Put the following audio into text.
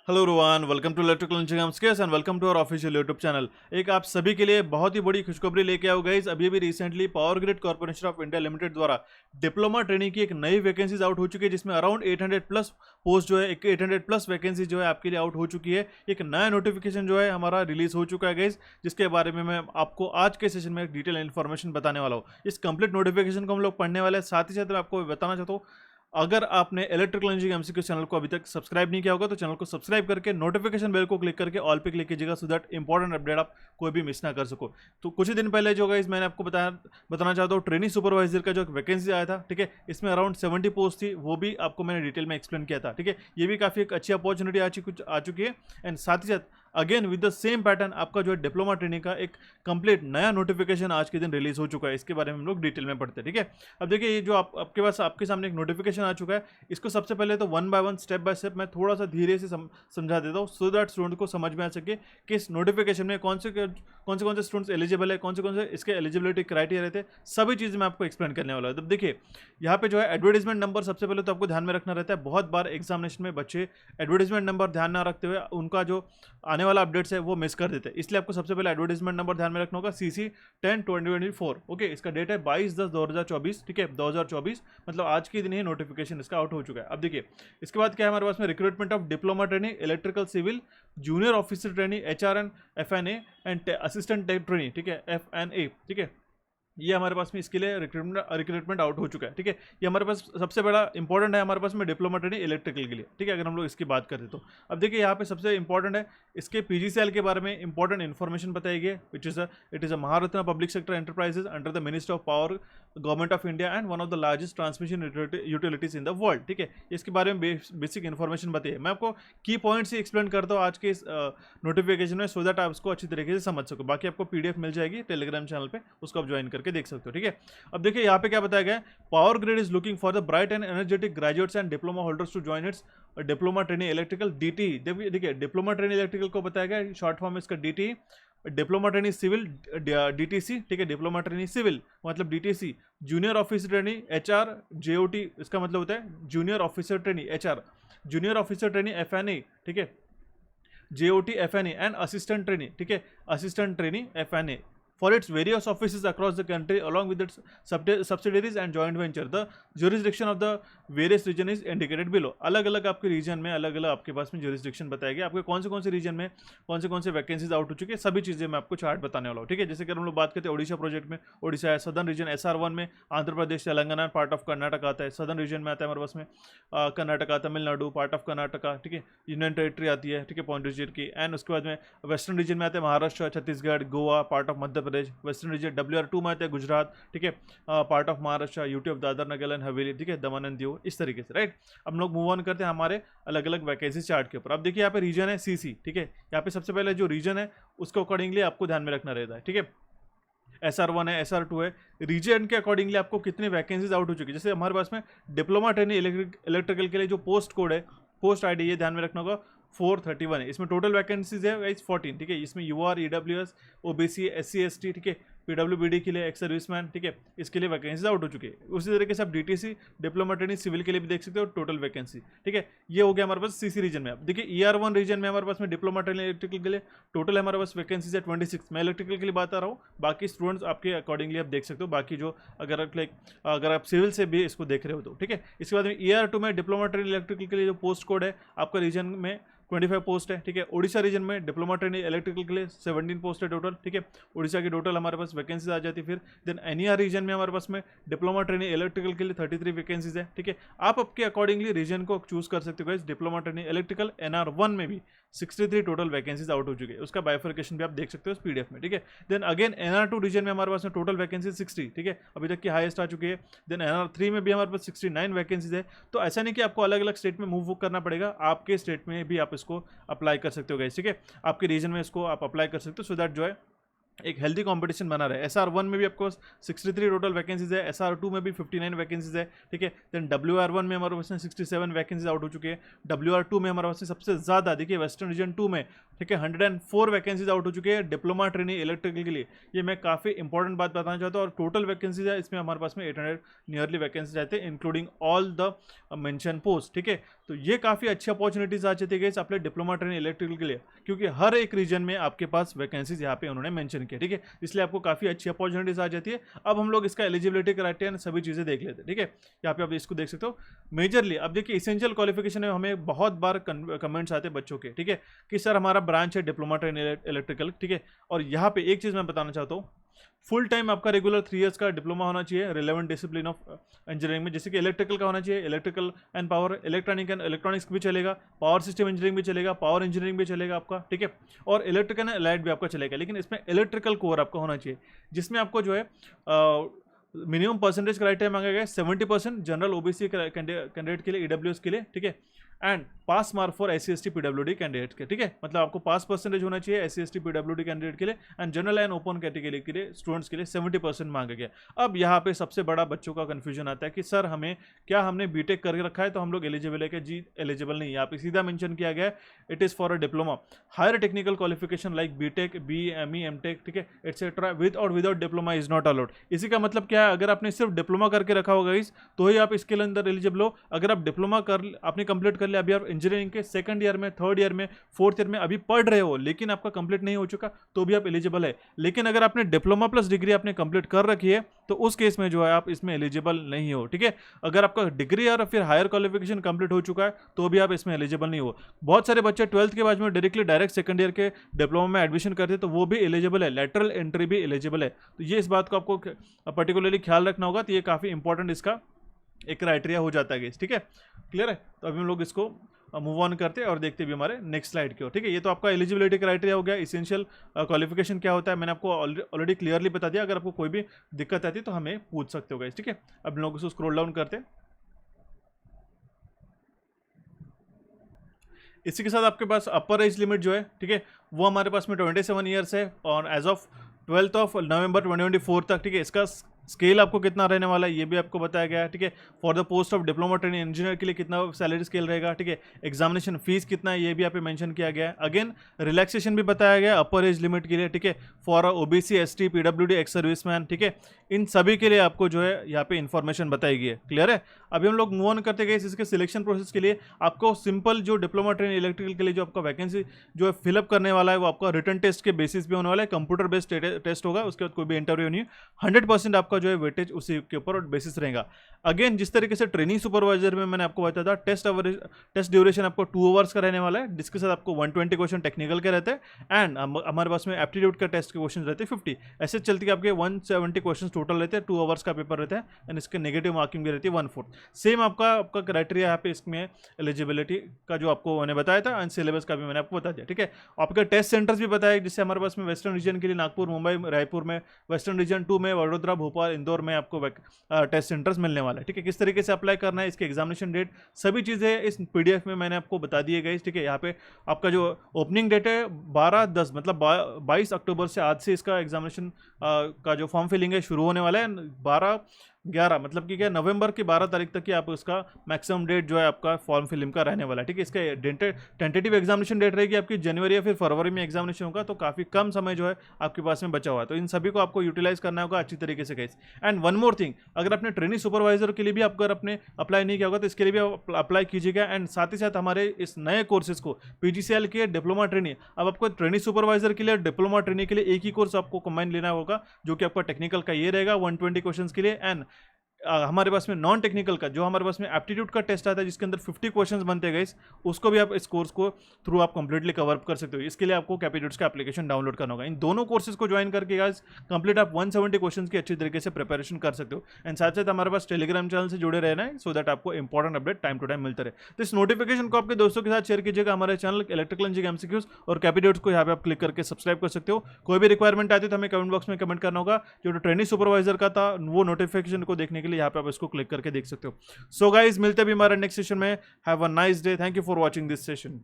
Hello Rohan, welcome to electrical engineering skills and welcome to our official YouTube channel. एक आप सभी के लिए बहुत ही बड़ी खुशखबरी लेके आओ गाइस। अभी recently power grid corporation of India limited द्वारा डिप्लोमा ट्रेनिंग की एक नई वैकेंसीज आउट हो चुकी है, जिसमें अराउंड 800 प्लस पोस्ट जो है, 800 प्लस वैकेंसी जो है आपके लिए आउट हो चुकी है। एक नया नोटिफिकेशन जो है हमारा रिलीज हो चुका है गाइस, जिसके बारे में मैं आपको आज के सेशन में डिटेल इन्फॉर्मेशन बताने वाला हूँ। इस कंप्लीट नोटिफिकेशन को हम लोग पढ़ने वाले हैं, साथ ही साथ मैं आपको बताना चाहता हूँ, अगर आपने इलेक्ट्रिकल इंजीनियरिंग एमसीक्यू चैनल को अभी तक सब्सक्राइब नहीं किया होगा तो चैनल को सब्सक्राइब करके नोटिफिकेशन बेल को क्लिक करके ऑल पे क्लिक कीजिएगा, सो दैट इंपॉर्टेंट अपडेट आप कोई भी मिस ना कर सको। तो कुछ ही दिन पहले जो गाइस मैंने आपको बताना चाहता हूँ, ट्रेनिंग सुपरवाइजर का जो एक वैकेंसी आया था, ठीक है, इसमें अराउंड 70 पोस्ट थी, वो भी आपको मैंने डिटेल में एक्सप्लेन किया था। ठीक है, ये भी काफ़ी एक अच्छी अपॉर्चुनिटी आ चुकी है। एंड साथ ही साथ again with the same pattern आपका जो है डिप्लोमा ट्रेनिंग का एक कंप्लीट नया नोटिफिकेशन आज के दिन रिलीज हो चुका है। इसके बारे में हम लोग डिटेल में पढ़ते हैं। ठीक है, अब देखिए, ये जो आपके पास आपके सामने एक नोटिफिकेशन आ चुका है, इसको सबसे पहले तो one by one step by step मैं थोड़ा सा धीरे से समझा देता हूँ, सो दैट स्टूडेंट को समझ में आ सके कि इस नोटिफिकेशन में कौन से स्टूडेंट्स एलिजिबल है, कौन से इसके एलिजिबिलिटी क्राइटेरिया थे, सभी चीज़ें मैं आपको एक्सप्लेन करने वाला हूँ। तब देखिए, यहाँ पे जो है एडवर्टाइजमेंट नंबर सबसे पहले तो आपको ध्यान में रखना रहता है। बहुत बार एग्जामिनेशन में बच्चे एडवर्टाइजमेंट नंबर ध्यान ना रखते हुए उनका जो आने वाला अपडेट्स है वो मिस कर देते हैं, इसलिए आपको सबसे पहले एडवर्टाइजमेंट नंबर ध्यान में रखना होगा, CC 10/2024। ओके, इसका डेट है 22/10/2024। ठीक है, 2024 मतलब आज के दिन ही नोटिफिकेशन इसका आउट हो चुका है। अब देखिए, इसके बाद क्या है हमारे पास में, recruitment of diploma training electrical civil junior officer training HRN FNA and assistant training, ठीक है, FNA। ठीक है, ये हमारे पास में इसके लिए रिक्रूटमेंट आउट हो चुका है। ठीक है, ये हमारे पास सबसे बड़ा इंपॉर्टेंट है हमारे पास में डिप्लोमा ट्रेनिंग इलेक्ट्रिकल के लिए। ठीक है, अगर हम लोग इसकी बात करें तो अब देखिए, यहाँ पे सबसे इंपॉर्टेंट है इसके PGCL के बारे में इंपॉर्टेंट इन्फॉर्मेशन बताई गई है, it is a Maharatna public sector enterprises under the minister of power government of India and one of the largest transmission utilities in the world. ठीक है, इसके बारे में बेसिक इन्फॉर्मेशन बताइए। मैं आपको की पॉइंट्स ही एक्सप्लेन करता हूँ आज के इस नोटिफिकेशन में, सो दैट आप इसको अच्छी तरीके से समझ सको। बाकी आपको PDF मिल जाएगी टेलीग्राम चैनल पे, उसको आप ज्वाइन करके देख सकते हो। ठीक है, अब देखिए यहाँ पे क्या बताया गया है, power grid is looking for the bright and energetic graduates and diploma holders to join its diploma training electrical DT। देखिए, डिप्लोमा ट्रेनिंग इलेक्ट्रिकल को बताया गया, शॉर्ट फॉर्म इसका DT, diploma training civil DTC। ठीक है, डिप्लोमा ट्रेनिंग सिविल मतलब DTC, junior officer training HR JOT, इसका मतलब होता है junior officer training HR, junior officer training FNA, ठीक है, JOT FNA and assistant training. ठीक है, assistant training FNA for its various offices across the country along with its subsidiaries and joint venture. The jurisdiction of the various region is indicated below. अलग अलग आपके reason में अलग अलग आपके पास में jurisdiction बताया गया, आपके कौन से रीजन में कौन से वैकेंसीज आउट हो चुके हैं, सभी चीज़ें मैं आपको चार्ट बताने वाला हूँ। ठीक है, जैसे कि हम लोग बात करते हैं ओडिशा प्रोजेक्ट में, ओडिशा है, सदर्न रीजन SR1 में आंध्र प्रदेश तेलंगाना पार्ट ऑफ कर्नाटक आता है, सदर्न रीजन में आता है हमारे पास में कर्नाटका तमिलनाडु पार्ट ऑफ कर्नाटका। ठीक है, यूनियन टेरिटरी आती है, ठीक है, पौंडीचेरी की। एंड उसके बाद में वेस्टर्न रीजन में आते हैं Maharashtra Chhattisgarh Goa part of Madhya Pradesh. Western region WR2 में आते हैं गुजरात, ठीक है, part of Maharashtra UT of Dadar Nagar and हवेली, ठीक है, दमन एंड दीव, इस तरीके से। राइट, अब लोग मूव ऑन करते हैं हमारे अलग अलग वैकेंसी चार्ट के ऊपर। अब देखिए, यहाँ पे रीजन है CC। ठीक है, यहाँ पे सबसे पहले जो रीजन है उसको अकॉर्डिंगली आपको ध्यान में रखना रहता है। ठीक है, SR1 है, SR2 है, रीजन के अकॉर्डिंगली आपको कितनी वैकेंसीज आउट हो चुकी है। जैसे हमारे पास में डिप्लोमा ट्रेनिंग इलेक्ट्रिकल के लिए जो पोस्ट कोड है, पोस्ट ID, ये ध्यान में रखना होगा 431 है। इसमें टोटल वैकेंसीज है गाइस 14। ठीक है, इसमें UR EWS OBC SC ST, ठीक है, PWBD के लिए, एक्स सर्विसमैन, ठीक है, इसके लिए वैकेंसीज आउट हो चुकी है। उसी तरीके से आप DTC डिप्लोमा ट्रेनिंग सिविल के लिए भी देख सकते हो टोटल वैकेंसी। ठीक है, ये हो गया हमारे पास CC रीजन में। अब देखिए, ER1 रीजन में हमारे पास में डिप्लोमा ट्रेनिंग इलेक्ट्रिकल के लिए टोटल हमारे पास वैकेंसीज है 26। मैं इलेक्ट्रिकल के लिए बात कर रहा हूँ, बाकी स्टूडेंट्स आपके अकॉर्डिंगली आप देख सकते हो, बाकी जो अगर आप सिविल से भी इसको देख रहे हो तो। ठीक है, इसके बाद में ER2 में डिप्लोमा ट्रेनिंग इलेक्ट्रिकल के लिए जो पोस्ट कोड है आपका रीजन में 25 पोस्ट है। ठीक है, ओडिशा रीजन में डिप्लोमा ट्रेनिंग इलेक्ट्रिकल के लिए 17 पोस्ट है टोटल। ठीक है, ओडिशा की टोटल हमारे पास वैकेंसीज आ जाती है। फिर देन NER रीजन में हमारे पास में डिप्लोमा ट्रेनिंग इलेक्ट्रिकल के लिए 33 वैकेंसीज है। ठीक है, आप आपके अकॉर्डिंगली रीजन को चूज कर सकते हो। डिप्लोमा ट्रेनिंग इलेक्ट्रिकल NR1 में भी 63 टोटल वैकेंसीज आउट हो चुकी है, उसका बाइफर्केशन भी आप देख सकते हो इस PDF में। ठीक है, देन अगेन NR2 रीजन में हमारे पास में टोटल वैकेंसी 60। ठीक है, अभी तक की हाईएस्ट आ चुकी है। देन NR3 में भी हमारे पास 69 वैकेंसीज है। तो ऐसा नहीं कि आपको अलग अलग स्टेट में मूव करना पड़ेगा, आपके स्टेट में भी आप इसको अप्लाई कर सकते हो गाइस। ठीक है, आपके रीजन में इसको आप अप्लाई कर सकते हो, सो दैट जो है एक हेल्दी कंपटीशन बना रहे। SR1 में भी आपको 63 टोटल वैकेंसीज है, SR2 में भी 59 वैकेंसीज है। ठीक है, देन WR1 में हमारे पास में 67 वैकेंसीज आउट हो चुके हैं। WR2 में हमारे पास में सबसे ज़्यादा देखिए, वेस्टर्न रीजन 2 में ठीक है, 104 वैकेंसीज आउट हो चुकी है डिप्लोमा ट्रेनी इलेक्ट्रिकल के लिए। ये मैं काफ़ी इंपॉर्टेंट बात बताना चाहता हूँ। और टोटल वैकेंसीज है इसमें हमारे पास में 800 नियरली वैकेंसीज रहते हैं including all the mention post. ठीक है, तो ये काफ़ी अच्छी अपॉर्चुनिटीज आ जाती है अपने डिप्लोमा ट्रेनी इलेक्ट्रिकल के लिए, क्योंकि हर एक रीजन में आपके पास वैकेंसीज यहाँ पे उन्होंने मेंशन किया। ठीक है, इसलिए आपको काफ़ी अच्छी अपॉर्चुनिटीज आ जाती है। अब हम लोग इसका एलिजिबिलिटी क्राइटेरिया सभी चीज़ें देख लेते हैं। ठीक है, यहाँ पे आप इसको देख सकते हो मेजरली। अब देखिए इसेंशियल क्वालिफिकेशन में हमें बहुत बार कमेंट्स आते हैं बच्चों के, ठीक है, कि सर हमारा ब्रांच है डिप्लोमा ट्रेन इलेक्ट्रिकल। ठीक है, और यहाँ पे एक चीज़ मैं बताना चाहता हूँ, फुल टाइम आपका रेगुलर 3 इयर्स का डिप्लोमा होना चाहिए रिलेवेंट डिसिप्लिन ऑफ इंजीनियरिंग में, जैसे कि इलेक्ट्रिकल का होना चाहिए, electrical and power, electronic and electronics भी चलेगा, पावर सिस्टम इंजीनियरिंग भी चलेगा, पावर इंजीनियरिंग भी चलेगा आपका। ठीक है, और इलेक्ट्रिकल एंड अलाइड भी आपका चलेगा, लेकिन इसमें इलेक्ट्रिकल कोर आपका होना चाहिए, जिसमें आपको जो है मिनिमम परसेंटेज क्राइटेरिया मांगा गया है 70% जनरल ओबीसी कैंडिडेट के लिए, ईडब्ल्यूएस के लिए। ठीक है, and pass mark for SC/ST PWD candidate के। ठीक है, मतलब आपको पास परसेंटेज होना चाहिए SC/ST PWD कैंडिडेट के लिए, and general and open category के लिए स्टूडेंट्स के लिए 70% मांगा गया। अब यहाँ पे सबसे बड़ा बच्चों का कंफ्यूजन आता है कि सर हमें क्या, हमने बीटेक करके रखा है तो हम लोग एलिजिबल है क्या? जी एलिजिबल नहीं। यहाँ पे सीधा मेंशन किया गया है it is for a diploma higher technical qualification like BTech, BE, ME, MTech, ठीक है, एटसेट्रा, विद और without diploma is not allowed. इसी का मतलब क्या है, अगर आपने सिर्फ डिप्लोमा करके रखा होगा इस तो ही आप इसके अंदर एलिजिबल हो। अगर आप डिप्लोमा कर आपने कंप्लीट कर लिया, अभी आप इंजीनियरिंग के सेकंड ईयर में, थर्ड ईयर में, फोर्थ ईयर में अभी पढ़ रहे हो, लेकिन आपका कंप्लीट नहीं हो चुका, तो भी आप एलिजिबल है। लेकिन अगर आपने डिप्लोमा प्लस डिग्री आपने कंप्लीट कर रखी है तो उस केस में जो है आप इसमें एलिजिबल नहीं हो। ठीक है, अगर आपका डिग्री और फिर हायर क्वालिफिकेशन कंप्लीट हो चुका है तो भी आप इसमें एलिजिबल नहीं हो। बहुत सारे बच्चे 12th के बाद में डायरेक्ट सेकंड ईयर के डिप्लोमा में एडमिशन करते तो वो भी एलिजिबल है, लेटरल एंट्री भी एलिजिबल है। तो ये इस बात को आपको पर्टिकुलरली ख्याल रखना होगा। तो ये काफ़ी इंपॉर्टेंट इसका एक क्राइटेरिया हो जाता है। ठीक है, क्लियर है? तो अभी हम लोग इसको मूव ऑन करते हैं और देखते भी हमारे नेक्स्ट स्लाइड की ओर। ठीक है, ये तो आपका एलिजिबिलिटी क्राइटेरिया हो गया। इसेंशियल क्वालिफिकेशन क्या होता है मैंने आपको ऑलरेडी क्लियरली बता दिया। अगर आपको कोई भी दिक्कत आती है तो हमें पूछ सकते हो गाइस। ठीक है, अब हम लोग इसको स्क्रॉल डाउन करते हैं। इसी के साथ आपके पास अपर एज लिमिट जो है, ठीक है, वो हमारे पास में 27 ईयर्स है और एज ऑफ 12 नवंबर 2024 तक। ठीक है, इसका स्केल आपको कितना रहने वाला है ये भी आपको बताया गया है। ठीक है, for the post of diploma training engineer के लिए कितना सैलरी स्केल रहेगा। ठीक है, एग्जामिनेशन फीस कितना है ये भी यहाँ पे मेंशन किया गया है। अगेन रिलैक्सेशन भी बताया गया अपर एज लिमिट के लिए। ठीक है, for OBC, ST, PWD, ex serviceman. ठीक है, इन सभी के लिए आपको जो है यहाँ पे इन्फॉर्मेशन बताई गई है। क्लियर है? अभी हम लोग मूव ऑन करते गए इसके सिलेक्शन प्रोसेस के लिए। आपको सिंपल जो डिप्लोमा ट्रेन इलेक्ट्रिकल के लिए जो आपका वैकेंसी जो है फिलअप करने वाला है वो आपका रिटन टेस्ट के बेसिस पे होने वाला है। कंप्यूटर बेस्ड टेस्ट होगा, उसके बाद कोई भी इंटरव्यू नहीं है। 100% आपका जो है वेटेज उसी के ऊपर बेसिस रहेगा। अगेन जिस तरीके से ट्रेनिंग सुपरवाइजर में मैंने आपको बताया था, टेस्ट ड्यूरेशन आपको 2 आवर्स का रहने वाला है, जिसके साथ आपको 120 क्वेश्चन टेक्निकल के रहते हैं एंड हमारे पास में एप्टीट्यूड का टेस्ट के क्वेश्चन रहते हैं 50। ऐसे चलती है आपके 170 क्वेश्चन टोटल रहते हैं, 2 आवर्स का पेपर रहता है एंड इसके नेगेटिव मार्किंग भी रहती है 1/4। सेम आपका क्राइटेरिया यहाँ पे इसमें एलिजिबिलिटी का जो आपको मैंने बताया था एंड सिलेबस का भी मैंने आपको बता दिया। ठीक है, आपका टेस्ट सेंटर्स भी बताया, जिससे हमारे पास में वेस्टर्न रीजन के लिए नागपुर, मुंबई, रायपुर में, वेस्टर्न रीजन 2 में वडोदरा, भोपाल, इंदौर में आपको टेस्ट सेंटर्स मिलने वाला है। ठीक है, किस तरीके से अप्लाई करना है, इसके एग्जामिनेशन डेट, सभी चीज़ें इस PDF में मैंने आपको बता दिए गए। ठीक है, यहाँ पे आपका जो ओपनिंग डेट है 12/10 मतलब 22 अक्टूबर से, आज से इसका एग्जामिनेशन का जो फॉर्म फिलिंग है शुरू होने वाला है। 12/11 मतलब कि क्या, नवंबर की 12 तारीख तक की आप उसका मैक्सिमम डेट जो है आपका फॉर्म फिलिंग का रहने वाला है। ठीक है, इसका टेंटेटिव एग्जामिनेशन डेट रहेगी आपकी जनवरी या फिर फरवरी में एग्जामिनेशन होगा, तो काफ़ी कम समय जो है आपके पास में बचा हुआ है। तो इन सभी को आपको यूटिलाइज करना होगा अच्छी तरीके से guys. And one more thing, अगर आपने ट्रेनिंग सुपरवाइजर के लिए भी अगर आपने अप्लाई नहीं किया होगा तो इसके लिए भी आप अप्लाई कीजिएगा। एंड साथ ही साथ हमारे इस नए कोर्सेज को PGCL के डिप्लोमा ट्रेनिंग, अब आपको ट्रेनिंग सुपरवाइजर के लिए डिप्लोमा ट्रेनिंग के लिए एक ही कोर्स आपको कंबाइन लेना होगा, जो कि आपका टेक्निकल का ये रहेगा 120 क्वेश्चन के लिए। एंड हमारे पास में नॉन टेक्निकल का जो हमारे पास में एप्टीट्यूड का टेस्ट आता है, जिसके अंदर 50 क्वेश्चंस बनते हैं, उसको भी आप इस कोर्स को थ्रू आप कंप्लीटली कवर कर सकते हो। इसके लिए आपको कैपिट्यूड्स का एप्लीकेशन डाउनलोड करना होगा। इन दोनों कोर्सेज को ज्वाइन करके गाइस कंप्लीट आप 170 क्वेश्चंस की अच्छी तरीके से प्रिपरेशन कर सकते हो। एंड साथ साथ हमारे पास टेलीग्राम चैनल से जुड़े रहना है, सो दैट आपको important update time to time मिलता रहे। तो इस नोटिफिकेशन को आपके दोस्तों के साथ शेयर कीजिएगा। हमारे चैनल इलेक्ट्रिकल इंजीनियरिंग MCQs और कैपिट्यूड्स को यहाँ पे आप क्लिक करके सब्सक्राइब कर सकते हो। कोई भी रिक्वायरमेंट आती है तो हमें कमेंट बॉक्स में कमेंट करना होगा। जो ट्रेनिंग सुपरवाइजर का था वो नोटिफिकेशन को देखने के लिए यहाँ पे आप इसको क्लिक करके देख सकते हो। सो गाइस, मिलते भी हमारे नेक्स्ट सेशन में। Have a nice day. Thank you for watching this session.